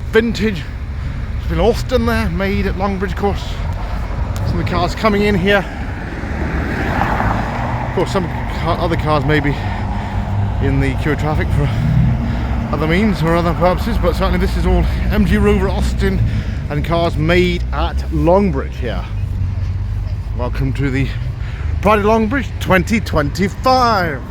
vintage. There's been Austin there, made at Longbridge, of course. Some of the cars coming in here. Of course, some other cars maybe in the queue of traffic for other means or other purposes, but certainly this is all MG Rover Austin and cars made at Longbridge here. Welcome to the Pride of Longbridge 2025.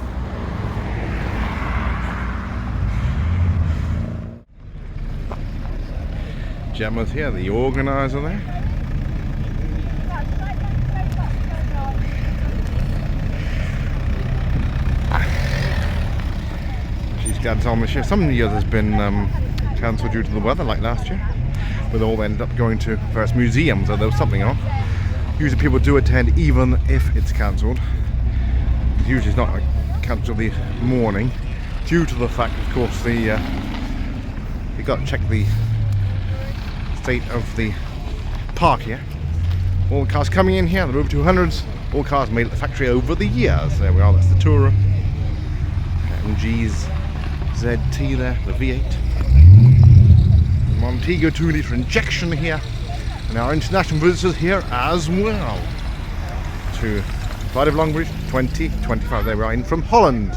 Gemma's here, the organiser there. She's glad it's on this year. Some years has been cancelled due to the weather, like last year, where they all ended up going to various museums, or there was something on. Usually people do attend even if it's cancelled. Usually it's not cancelled the morning, due to the fact, of course, you got to check the state of the park here. All the cars coming in here, the Rover 200s, all cars made at the factory over the years. There we are, that's the Tourer. MG's ZT there, the V8. Montego 2-litre injection here. And our international visitors here as well. To Pride of Longbridge 2025. There we are, in from Holland.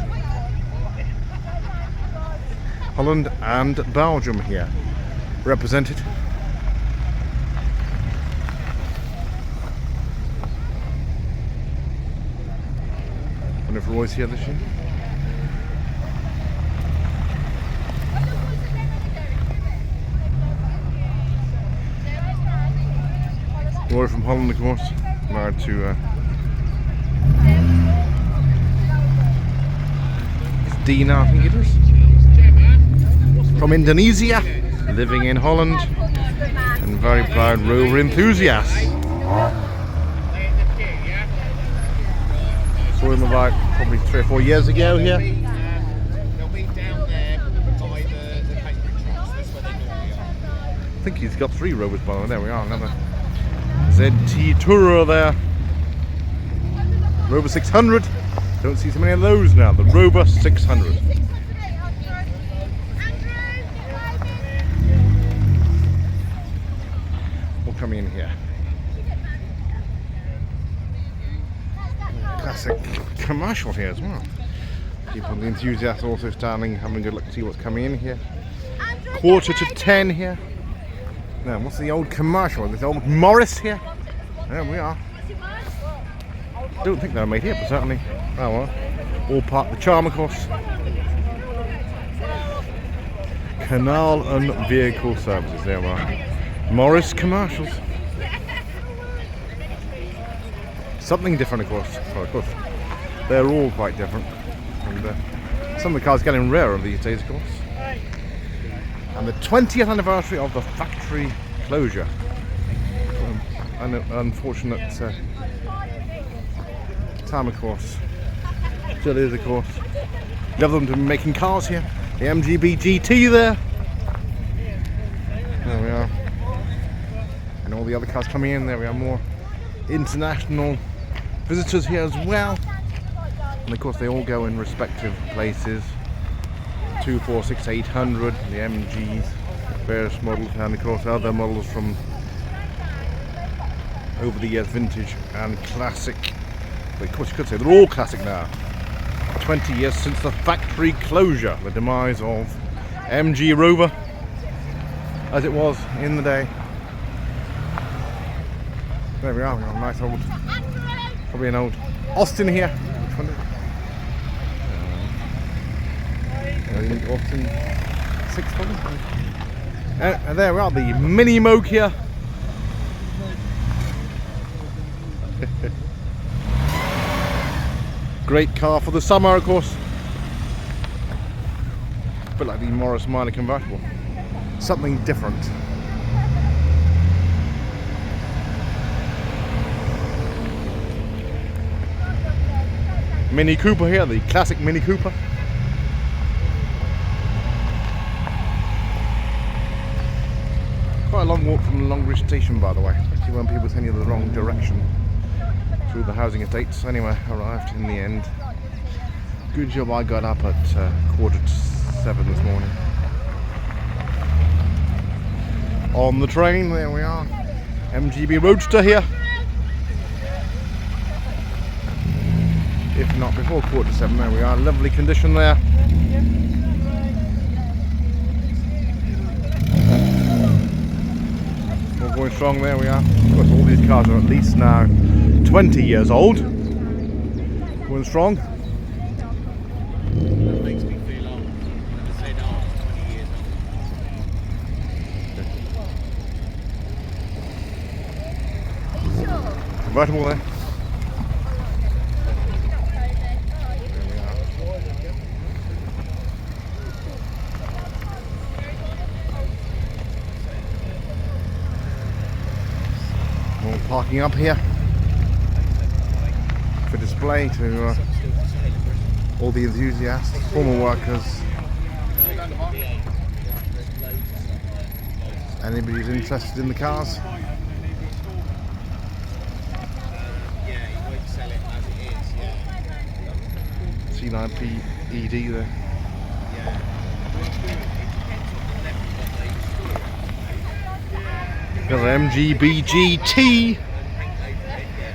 Holland and Belgium here represented. I wonder if Roy's here this year. Roy from Holland, of course, married to it's Dina, I think it is, from Indonesia, living in Holland, and very proud Rover enthusiast. Saw him about probably 3 or 4 years ago here. I think he's got 3 Rovers by the way. There we are, another ZT Tourer there. Rover 600. Don't see so many of those now. The Rover 600. All coming in here. Classic commercial here as well. People, the enthusiasts also standing, having a good look to see what's coming in here. 9:45 here. Now, what's the old commercial? This old Morris here. There we are. Don't think they're made here, but certainly, oh well. All part of the charm, of course. Canal and Vehicle Services. There we are. Morris commercials. Something different, of course. Well, of course, they're all quite different. And some of the cars getting rarer these days, of course. And the 20th anniversary of the factory closure. An unfortunate time, of course. Still is, of course. Love them to be making cars here. The MGB GT there. There we are. And all the other cars coming in. There we are, more international visitors here as well. And of course they all go in respective places. 246 800, the MGs, various models, and of course other models from over the years, vintage and classic. But of course you could say they're all classic now. 20 years since the factory closure, the demise of MG Rover as it was in the day. There we are, we've got a nice old, probably an old Austin here. Which one is it? Austin 600. And there we are, the Mini Moke here. Great car for the summer, of course. A bit like the Morris Minor convertible. Something different. Mini Cooper here, the classic Mini Cooper. Quite a long walk from the Longbridge station, by the way, especially when people send you the wrong direction through the housing estates. Anyway, arrived in the end. Good job I got up at 6:45 this morning. on the train. There we are. MGB Roadster here. If not before 7:15, there we are. Lovely condition there. All going strong, there we are. Of course, all these cars are at least now 20 years old. Going strong. That makes me feel old. I said, 20 years old. Convertible there. More parking up here for display to all the enthusiasts, former workers, anybody who's interested in the cars. C9P ED there. There's an MGB GT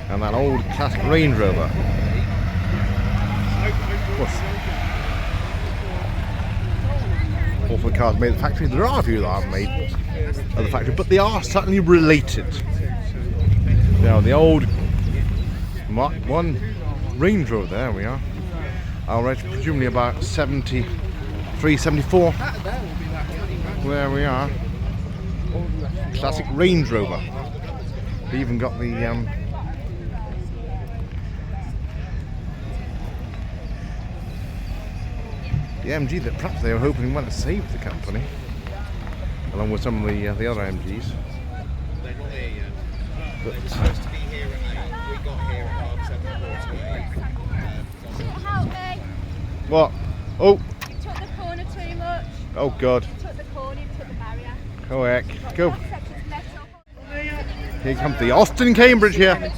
and that old classic Range Rover. All for the cars made at the factory. There are a few that aren't made at the factory, but they are certainly related. Now the old Mark 1 Range Rover, there we are. I'll rate presumably about 73, 74. There we are. Classic Range Rover. They even got the MG that perhaps they were hoping might have saved the company, along with some of the other MGs. They're not here yet. But, they were supposed to be here at 8. We got here at 7:48. what? Oh! You took the corner too much. Oh God! You took the corner, you took the barrier. Oh heck! Go! One section's left off. Here comes the Austin Cambridge here.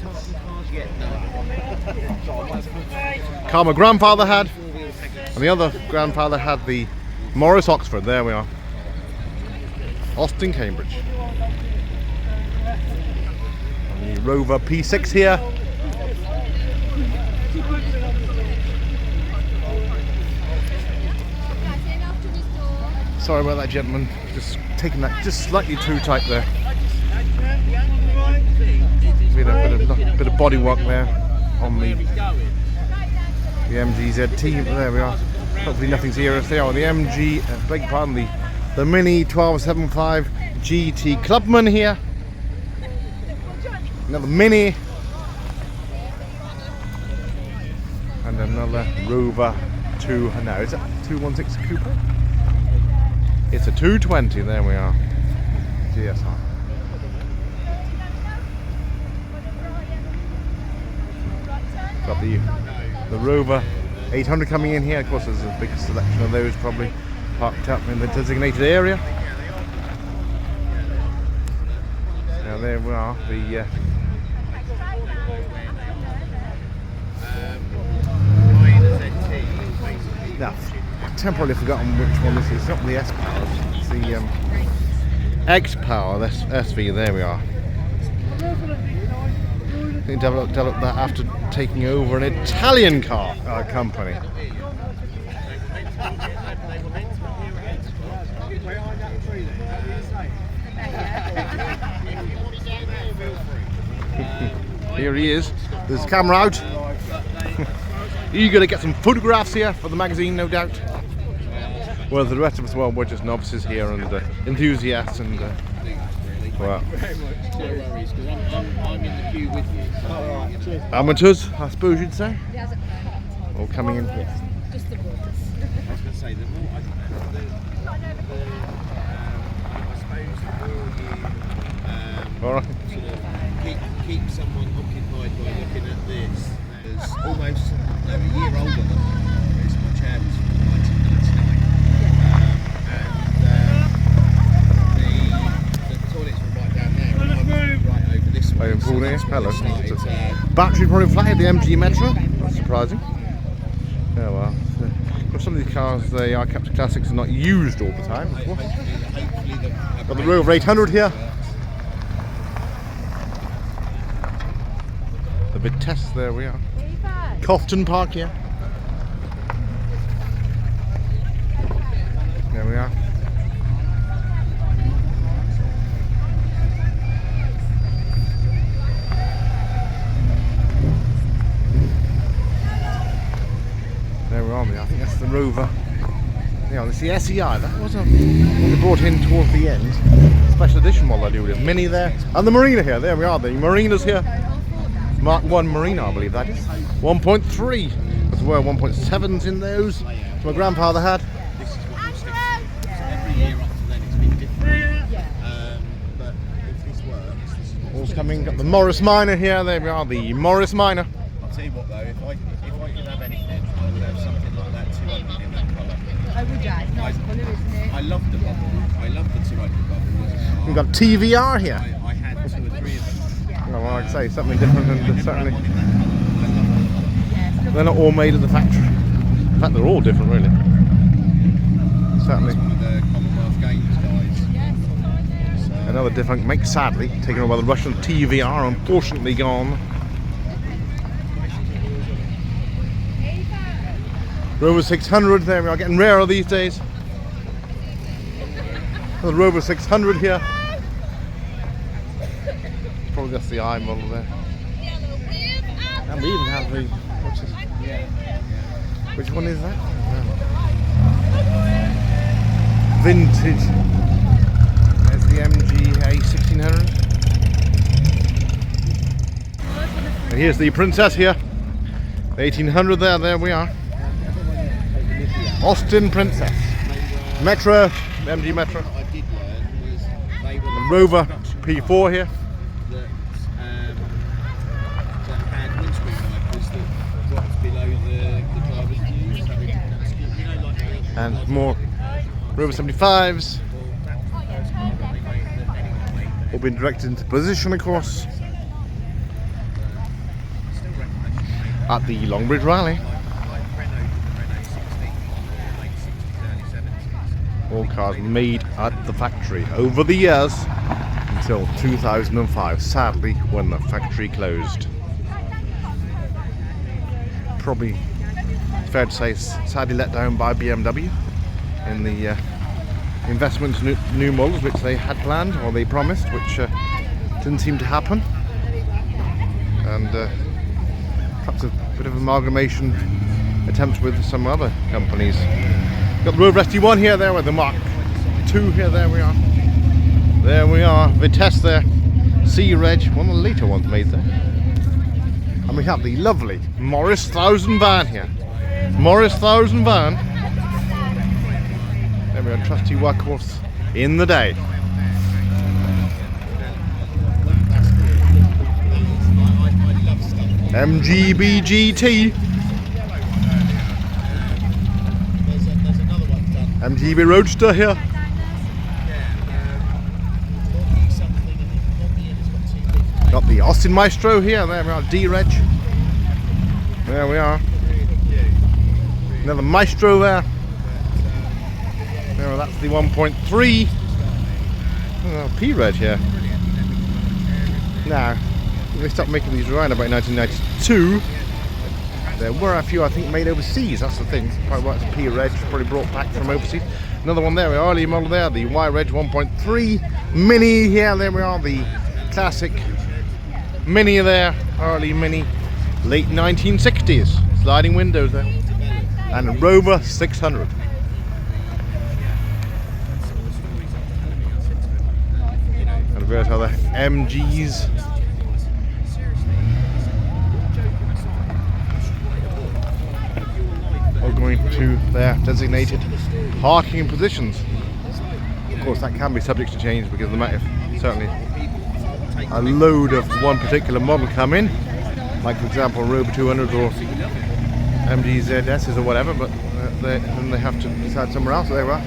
Car my grandfather had, and the other grandfather had the Morris Oxford. There we are. Austin Cambridge. And the Rover P6 here. Sorry about that, gentleman. Just taking that just slightly too tight there. We had a bit of body work there on the MGZT. There we are. Hopefully nothing serious there. On the MG, beg your pardon, the Mini 1275 GT Clubman here. Another Mini. And another Rover 2. No, is that 216 Coupe? It's a 220, there we are. GSR. Got the Rover 800 coming in here. Of course, there's a big selection of those probably parked up in the designated area. Now there we are. The now, I've temporarily forgotten which one this is. It's not the S Power, it's the X Power, this SV. There we are. They developed that after taking over an Italian car company. Here he is. There's the camera out. Eager to get some photographs here for the magazine, no doubt. Well, the rest of us, well, we're just novices here and enthusiasts and well, No worries, because I'm in the queue with you. amateurs, I suppose you'd say. All coming in. Just the waters. I was going to say, the more I suppose the more you All right. sort of keep someone occupied by looking at this. There's almost a year older than mine. It's my chair was from 1999. The toilets were right down there. And I was right over this way. Oh, in Paul here. Hello. Started, Battery probably flatted the MG Metro. That's surprising. Yeah, well. Some of these cars, they are kept classics and not used all the time, of course. hopefully a Got the Rover 800 here. The Vitesse, there we are. Cofton Park here. There we are. There we are. I think that's the Rover. Yeah, it's the SEI. That was what they brought in towards the end. Special edition model I do with Mini there. And the Marina here. There we are. The Marina's here. Mark 1 Marina, I believe that is. 1.3. As well, 1.7s in those. Which my grandfather had. This is what we'll stick to. So every year up to then it's been different. But if this works, this is what All's coming. Got the Morris Minor here. There we are. The Morris Minor. I'll tell you what though, if I could have anything, I would have something like that 200 in that colour. I would, yeah. It's nice colour, isn't it? I love the bubble. I love the 200 bubble. We've got TVR here. I had 2 or 3 of them. Well, like I say, something different than certainly. I love them. They're not all made at the factory. In fact, they're all different, really. Certainly. One of the Commonwealth Games guys. Another different make, sadly, taken over by the Russian TVR, unfortunately gone. Rover 600, there we are, getting rarer these days. The Rover 600 here. Probably just the I model there. And we even have the, which one is that? Vintage. There's the MG A1600. And here's the Princess here. The 1800 there we are. Austin Princess. Metro, MG Metro. What I did learn was they were the Rover production P4 here. that had windscreen wipers that dropped below the driver's view, so it didn't obscure, you know, like And more Rover 75s. All been directed into position, of course, at the Longbridge Rally. All cars made at the factory over the years until 2005, sadly, when the factory closed. Probably fair to say sadly let down by BMW in the investments in new models which they had planned or they promised, which didn't seem to happen. And perhaps a bit of amalgamation attempts with some other companies. Got the Rover SD1 here, there with the Mark 2 here, there we are. There we are, Vitesse there, C-Reg, one of the later ones made there. And we have the lovely Morris 1000 van here. Morris 1000 van. There we are, trusty workhorse in the day. MGB GT. MGB Roadster here. Got the Austin Maestro here. There we are, D-Reg. There we are. Another Maestro there. There, that's the 1.3. P-Reg here. Now, they stopped making these around about 1992. There were a few, I think, made overseas. That's the thing. Probably why it's P-Reg, probably brought back from overseas. Another one there, the early model there, the Y-Reg 1.3 Mini here. There we are, the classic Mini there, early Mini, late 1960s. Sliding windows there. And a Rover 600. And various other MGs. All going to their designated parking positions. Of course, that can be subject to change because there might have certainly a load of one particular model come in, like for example Rover 200s or MG ZSs or whatever, but then they have to decide somewhere else. There we are.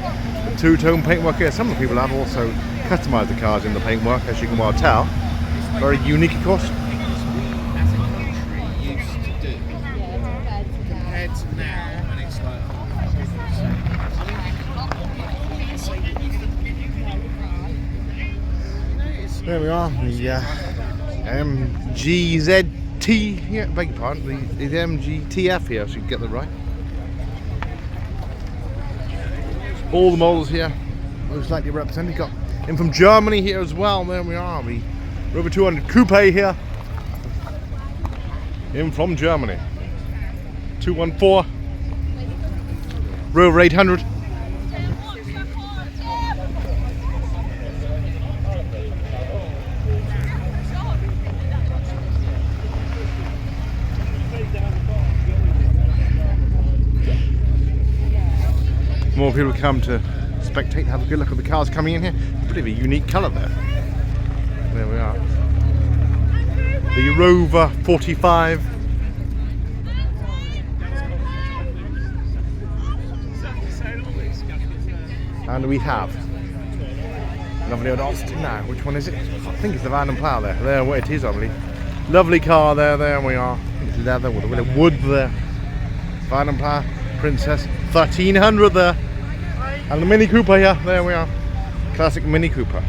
The two-tone paintwork here. Some of the people have also customised the cars in the paintwork, as you can well tell. Very unique, of course. as a country used to do compared to now, and it's like, There we are, the MGZT here, beg your pardon, the MGTF here, so you can get that right. All the models here, most likely represented. Got in from Germany here as well. There we are, the Rover 200 Coupe here, in from Germany. 214, Rover 800. More people come to spectate, have a good look at the cars coming in here. Pretty of a unique colour there. There we are. The Rover 45. And we have lovely old Austin now. Which one is it? I think it's the Van and Plough there. There, what it is, I believe. Lovely car there. There we are. I think it's leather with a bit of wood there. Van and Plough Princess 1300 there. And the Mini Cooper here, there we are. Classic Mini Cooper.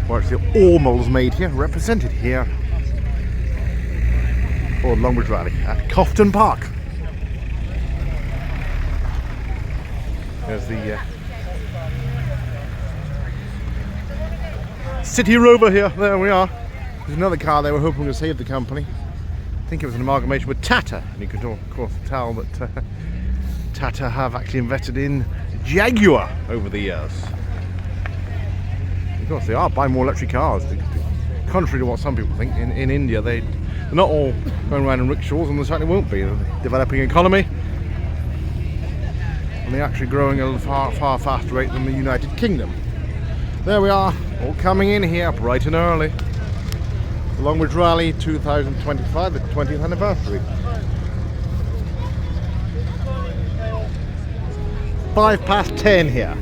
Well, actually all models made here, represented here for Longbridge Rally at Cofton Park. There's the City Rover here, there we are. There's another car they were hoping to save the company. I think it was an amalgamation with Tata, and you can of course tell that Tata have actually invested in Jaguar over the years. Of course, they are buying more electric cars, contrary to what some people think. In India, they're not all going around in rickshaws, and they certainly won't be. They're a developing economy, and they're actually growing at a far faster rate than the United Kingdom. There we are, all coming in here bright and early. The Longbridge Rally 2025, the 20th anniversary. 10:05 here.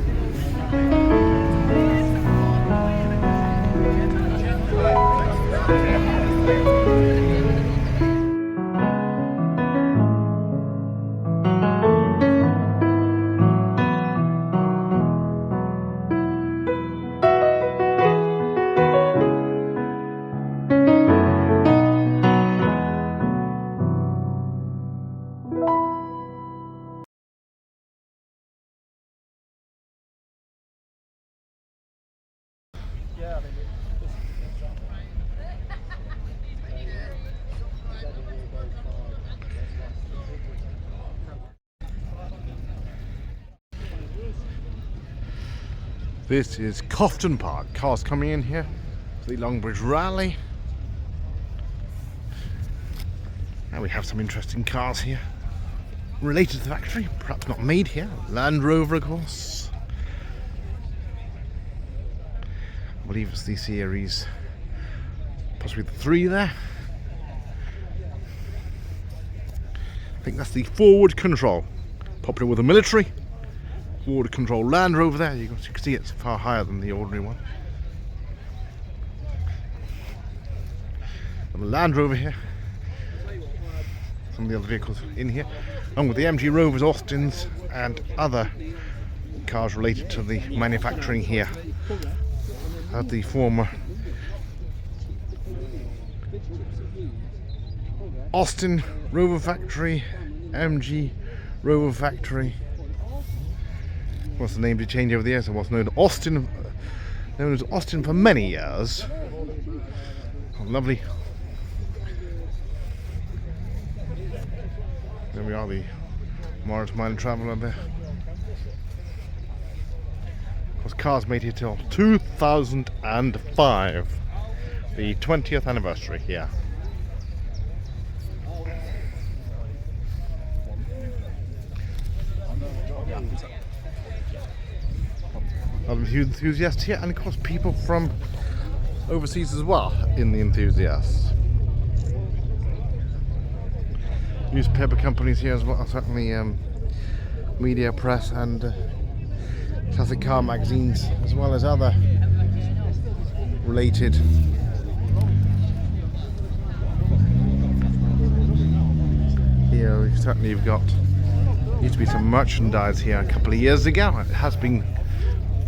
This is Cofton Park. Cars coming in here for the Longbridge Rally. And we have some interesting cars here related to the factory, perhaps not made here. Land Rover, of course. I believe it's the series, possibly the 3 there. I think that's the forward control, popular with the military. Forward control Land Rover there. You can see it's far higher than the ordinary one. And the Land Rover here. Some of the other vehicles in here, along with the MG Rovers, Austins, and other cars related to the manufacturing here at the former Austin Rover factory, MG Rover factory. What's the name to change over the years? It was known as Austin for many years. Oh, lovely. There we are, the Morris Mine Traveller there. Of course, cars made here till 2005, the 20th anniversary here. Other enthusiasts here, and of course people from overseas as well in the enthusiasts. Newspaper companies here as well, certainly media, press, and classic car magazines, as well as other related here. Certainly you've got Used to be some merchandise here a couple of years ago. It has been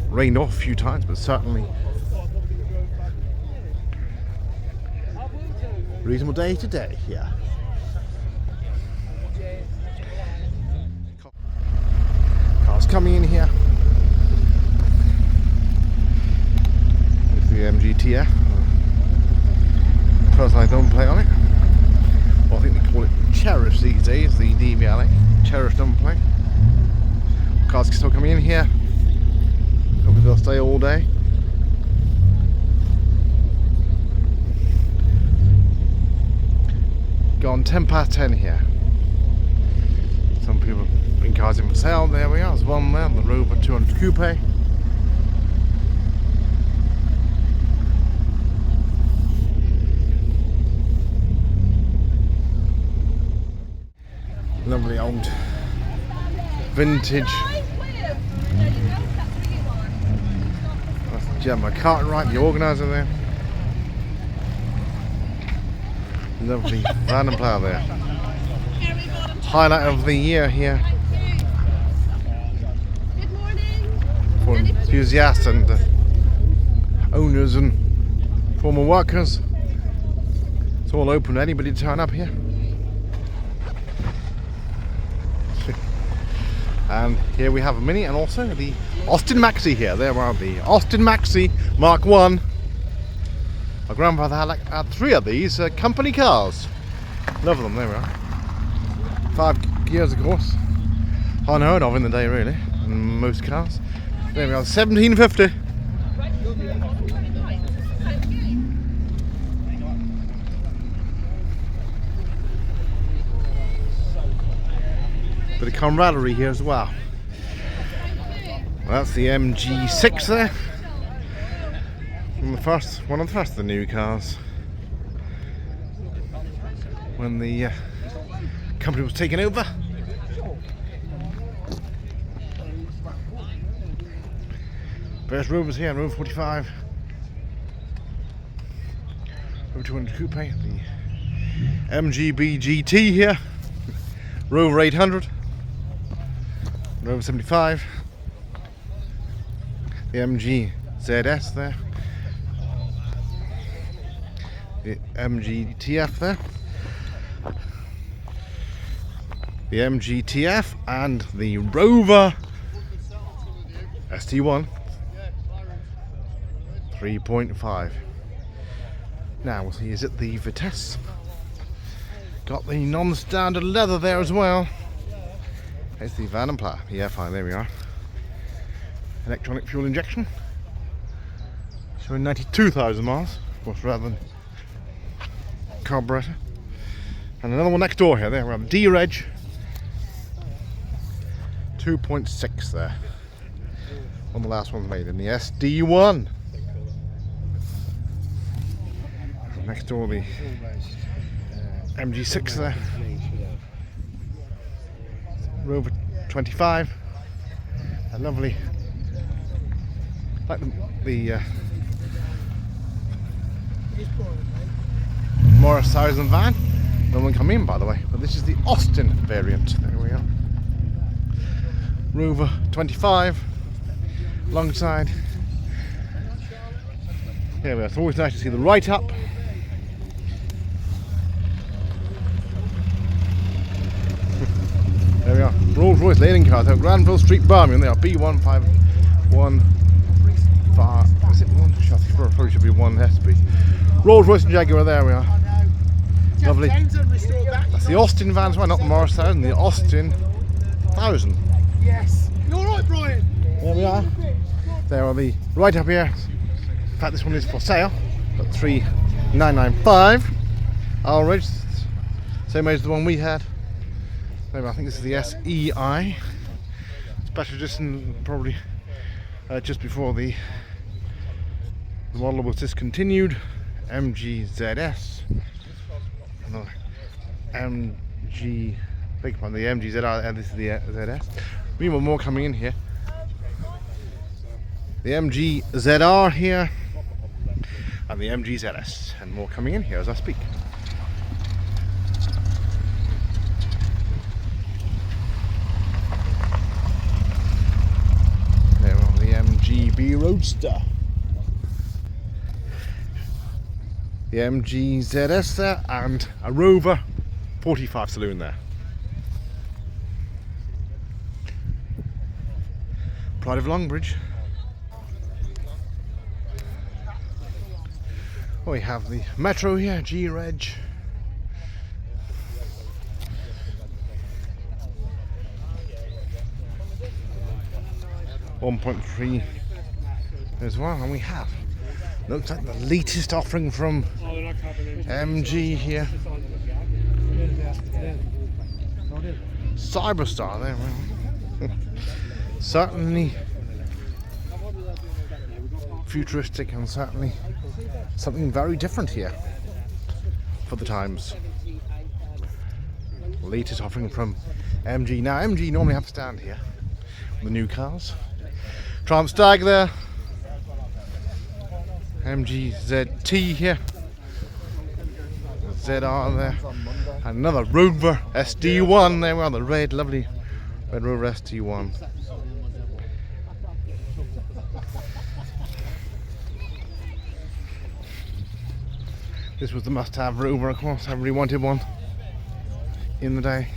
rained off a few times, but certainly reasonable day today here. Cars coming in here. There's the MGTF. Personalised number plate on it. Well, I think they call it Cherish these days, the DVLA. Cherish number plate. Cars still coming in here. Hopefully they'll stay all day. Gone 10 past 10 here. Some people bring cars in for sale. There we are. There's one there, the Rover 200 Coupe. Lovely old vintage. That's Gemma Cartwright, the organiser there. Lovely van and plough there. Highlight of the year here. Good morning. For enthusiasts and owners and former workers. It's all open to anybody to turn up here. And here we have a Mini and also the Austin Maxi here. There are the Austin Maxi Mark 1. My grandfather had 3 of these company cars. Love them, there we are. 5 gears, of course. Unheard of in the day, really, in most cars. There we are, 1750. Bit of camaraderie here as well. That's the MG6 there. One of the first of the new cars. When the company was taken over. Various Rovers here, Rover 45. Rover 200 Coupe, the MGB GT here. Rover 800. Rover 75. The MG ZS there. The MGTF there. The MGTF and the Rover ST1 3.5. Now we'll see, is it the Vitesse? Got the non-standard leather there as well. It's the van and plough. Yeah, fine, there we are. Electronic fuel injection. Showing 92,000 miles, of course, rather than carburetor. And another one next door here. There we have D-Reg 2.6 there. One of the last ones made in the SD1. Next door the MG6 there. Rover 25. A lovely, like the Morris 1000 van. No one come in, by the way, but this is the Austin variant. There we are. Rover 25 alongside. Here we are. It's always nice to see the write-up. There we are. Rolls-Royce lading cars out Granville Street, Birmingham. They are B1515. Is it one? Probably should be one. Has to be. Rolls-Royce and Jaguar. There we are. Lovely. That's the Austin van as well, not the Morris 1000. The Austin 1000. Yes. You alright, Brian? There we are. There are the right up here. In fact, this one is for sale. Got 3,995. Ridge, same age as the one we had. Maybe I think this is the SEI. Special edition, probably just before the model was discontinued. MGZS. Another MG. Big one, the MGZR, and this is the ZS. We want more coming in here. The MGZR here, and the MGZS, and more coming in here as I speak. Roadster. The MG ZS there, and a Rover 45 saloon there. Pride of Longbridge. We have the Metro here, G-Reg. .3 as well, and we have, looks like the latest offering from MG here. Cyberstar there. Certainly futuristic and certainly something very different here for the times. Latest offering from MG. Now MG normally have to stand here with the new cars. Trump Stag there. MG ZT here. ZR there. And another Rover SD1 there. Well, the red, lovely red Rover SD1. This was the must-have Rover, of course. Everybody wanted one in the day.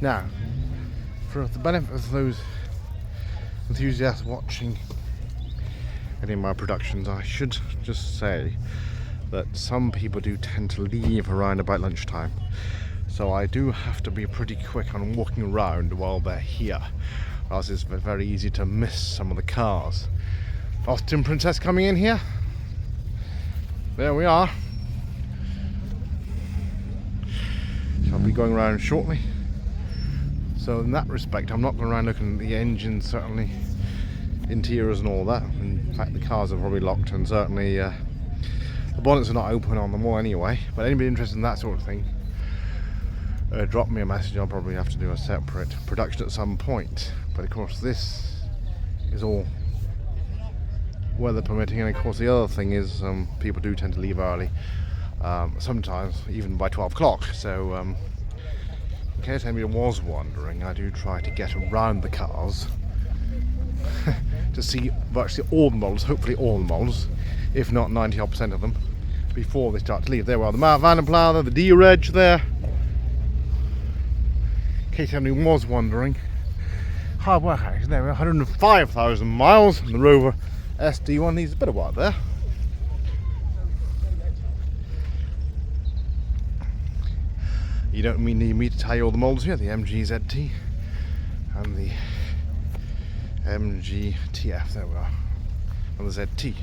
Now, for the benefit of those enthusiasts watching any of my productions, I should just say that some people do tend to leave around about lunchtime. So I do have to be pretty quick on walking around while they're here, or else it's very easy to miss some of the cars. Austin Princess coming in here. There we are. I'll be going around shortly. So in that respect, I'm not going around looking at the engines, certainly interiors and all that. In fact, the cars are probably locked, and certainly the bonnets are not open on them all anyway. But anybody interested in that sort of thing, drop me a message. I'll probably have to do a separate production at some point. But of course, this is all weather permitting, and of course the other thing is people do tend to leave early, sometimes even by 12 o'clock. So in case anybody was wondering, I do try to get around the cars to see virtually all the models, hopefully all the models, if not 90% of them, before they start to leave. There we are, the Mount Vanderplow there, the D-Reg there. In case anybody was wondering, hard work actually. There we are, 105,000 miles, and the Rover SD1 needs a bit of work there. You don't need me to tell you all the models here. The MG ZT and the MG TF, there we are, and the ZT.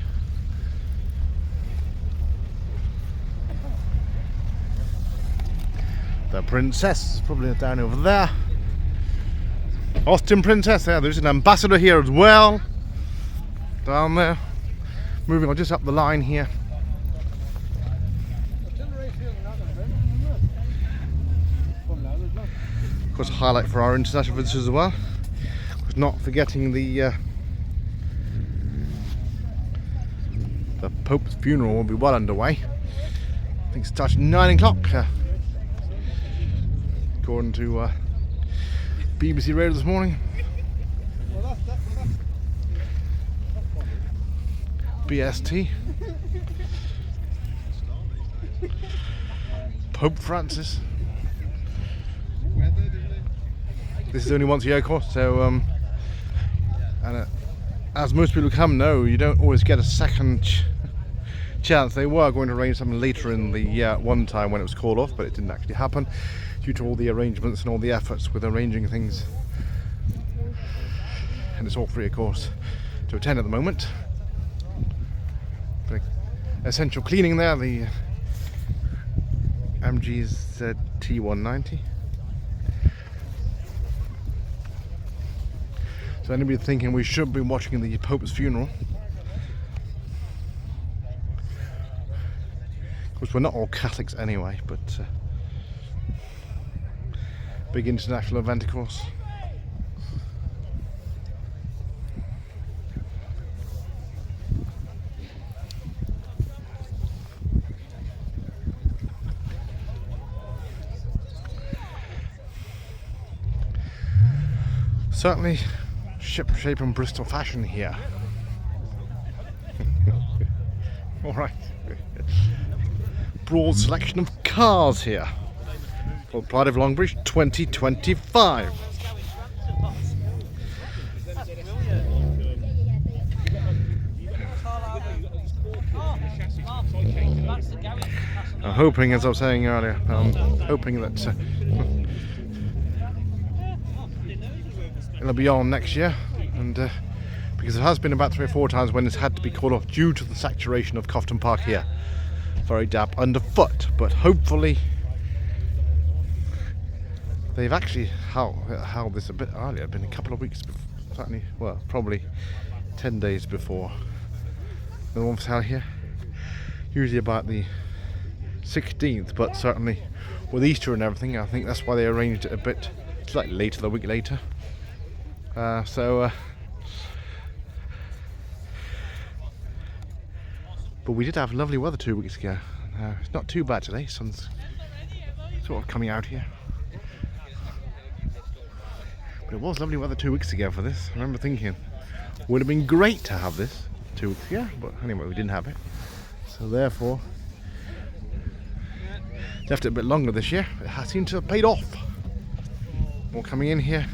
The Princess is probably down over there. Austin Princess there. There's an Ambassador here as well. Down there. Moving on just up the line here. Of course, a highlight for our international visitors as well. Of course, not forgetting the Pope's funeral will be well underway. I think it starts at 9 o'clock. According to BBC Radio this morning. BST. Pope Francis. This is only once a year, of course, so and as most people who come know, you don't always get a second chance. They were going to arrange something later in the one time when it was called off, but it didn't actually happen due to all the arrangements and all the efforts with arranging things. And it's all free, of course, to attend at the moment. The essential cleaning there, the MG's T190. So anybody thinking we should be watching the Pope's funeral, of course we're not all Catholics anyway, but big international event, of course. Certainly ship shape and Bristol fashion here. All right. Broad selection of cars here for Pride of Longbridge 2025. I'm hoping, as I was saying earlier, I'm hoping that it'll be on next year, and because it has been about 3 or 4 times when it's had to be called off due to the saturation of Cofton Park here. Very damp underfoot, but hopefully they've actually held this a bit earlier. Been a couple of weeks before, certainly, well, probably 10 days before the one was held here. Usually about the 16th, but certainly with Easter and everything, I think that's why they arranged it a bit slightly later, the week later. But we did have lovely weather 2 weeks ago. It's not too bad today. Sun's sort of coming out here. But it was lovely weather 2 weeks ago for this. I remember thinking, would have been great to have this 2 weeks ago, but anyway, we didn't have it. So therefore, left it a bit longer this year. It has seemed to have paid off. More coming in here.